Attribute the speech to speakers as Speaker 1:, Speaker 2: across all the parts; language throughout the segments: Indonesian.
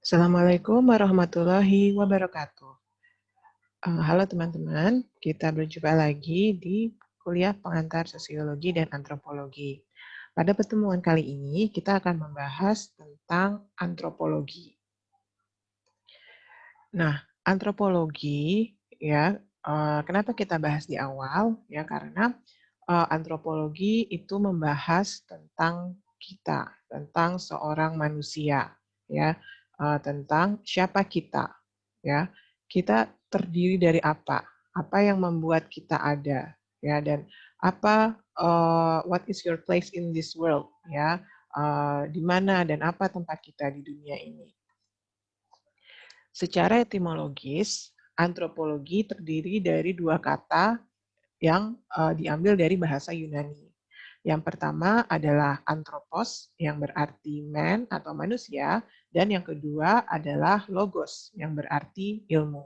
Speaker 1: Assalamualaikum warahmatullahi wabarakatuh. Halo teman-teman, kita berjumpa lagi di kuliah pengantar sosiologi dan antropologi. Pada pertemuan kali ini kita akan membahas tentang antropologi. Nah, antropologi ya, kenapa kita bahas di awal? Ya karena antropologi itu membahas tentang kita, tentang seorang manusia, ya, tentang siapa kita, ya. Kita terdiri dari apa? Apa yang membuat kita ada, ya, dan apa what is your place in this world, ya, di mana dan apa tempat kita di dunia ini. Secara etimologis, antropologi terdiri dari dua kata yang diambil dari bahasa Yunani. Yang pertama adalah anthropos, yang berarti man atau manusia, dan yang kedua adalah logos, yang berarti ilmu.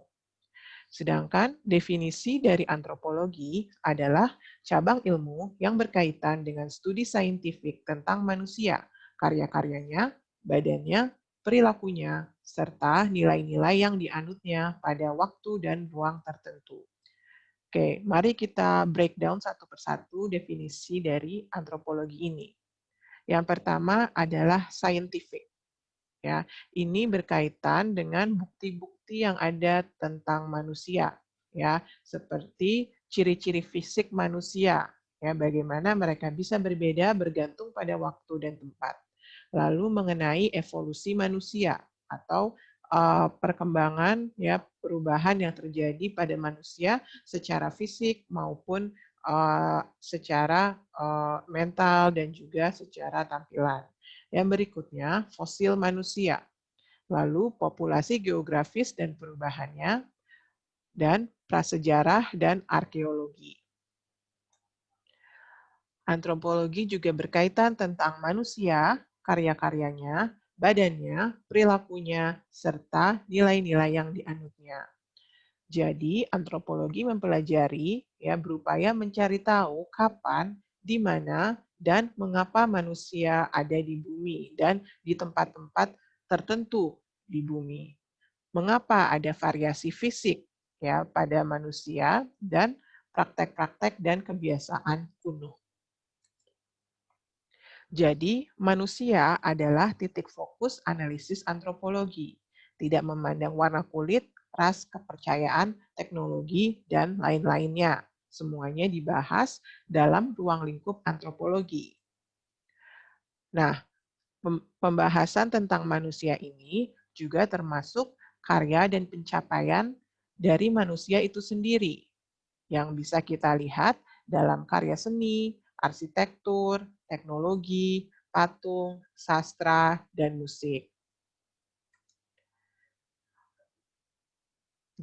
Speaker 1: Sedangkan definisi dari antropologi adalah cabang ilmu yang berkaitan dengan studi saintifik tentang manusia, karya-karyanya, badannya, perilakunya, serta nilai-nilai yang dianutnya pada waktu dan ruang tertentu. Oke, mari kita breakdown satu persatu definisi dari antropologi ini. Yang pertama adalah scientific. Ya, ini berkaitan dengan bukti-bukti yang ada tentang manusia, ya, seperti ciri-ciri fisik manusia, ya, bagaimana mereka bisa berbeda bergantung pada waktu dan tempat. Lalu mengenai evolusi manusia atau perkembangan ya perubahan yang terjadi pada manusia secara fisik maupun secara mental dan juga secara tampilan. Yang berikutnya, fosil manusia. Lalu populasi geografis dan perubahannya, dan prasejarah dan arkeologi. Antropologi juga berkaitan tentang manusia, karya-karyanya, badannya, perilakunya, serta nilai-nilai yang dianutnya. Jadi, antropologi mempelajari ya berupaya mencari tahu kapan, di mana, dan mengapa manusia ada di bumi dan di tempat-tempat tertentu di bumi. Mengapa ada variasi fisik ya pada manusia dan praktek-praktek dan kebiasaan kuno. Jadi, manusia adalah titik fokus analisis antropologi, tidak memandang warna kulit, ras, kepercayaan, teknologi, dan lain-lainnya. Semuanya dibahas dalam ruang lingkup antropologi. Nah, pembahasan tentang manusia ini juga termasuk karya dan pencapaian dari manusia itu sendiri, yang bisa kita lihat dalam karya seni, arsitektur, teknologi, patung, sastra, dan musik.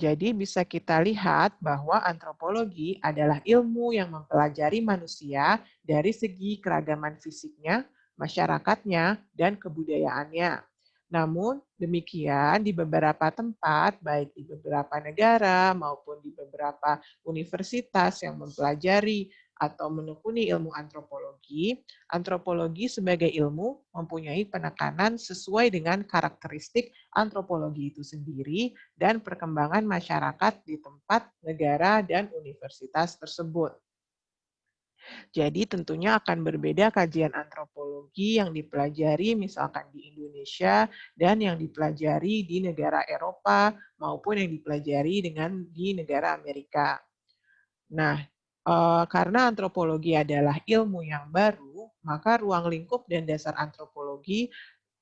Speaker 1: Jadi bisa kita lihat bahwa antropologi adalah ilmu yang mempelajari manusia dari segi keragaman fisiknya, masyarakatnya, dan kebudayaannya. Namun demikian di beberapa tempat, baik di beberapa negara maupun di beberapa universitas yang mempelajari atau menekuni ilmu antropologi, antropologi sebagai ilmu mempunyai penekanan sesuai dengan karakteristik antropologi itu sendiri dan perkembangan masyarakat di tempat, negara, dan universitas tersebut. Jadi tentunya akan berbeda kajian antropologi yang dipelajari misalkan di Indonesia dan yang dipelajari di negara Eropa maupun yang dipelajari di negara Amerika. Nah, karena antropologi adalah ilmu yang baru, maka ruang lingkup dan dasar antropologi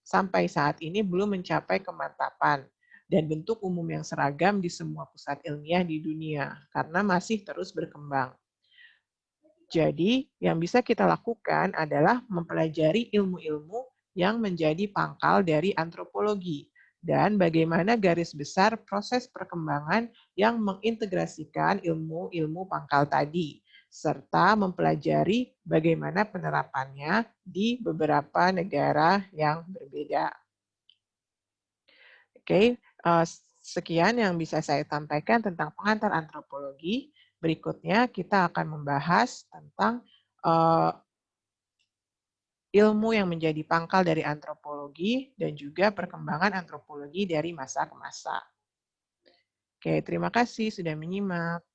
Speaker 1: sampai saat ini belum mencapai kemantapan dan bentuk umum yang seragam di semua pusat ilmiah di dunia, karena masih terus berkembang. Jadi, yang bisa kita lakukan adalah mempelajari ilmu-ilmu yang menjadi pangkal dari antropologi, dan bagaimana garis besar proses perkembangan yang mengintegrasikan ilmu-ilmu pangkal tadi, serta mempelajari bagaimana penerapannya di beberapa negara yang berbeda. Oke, sekian yang bisa saya sampaikan tentang pengantar antropologi. Berikutnya kita akan membahas tentang ilmu yang menjadi pangkal dari antropologi, dan juga perkembangan antropologi dari masa ke masa. Oke, terima kasih sudah menyimak.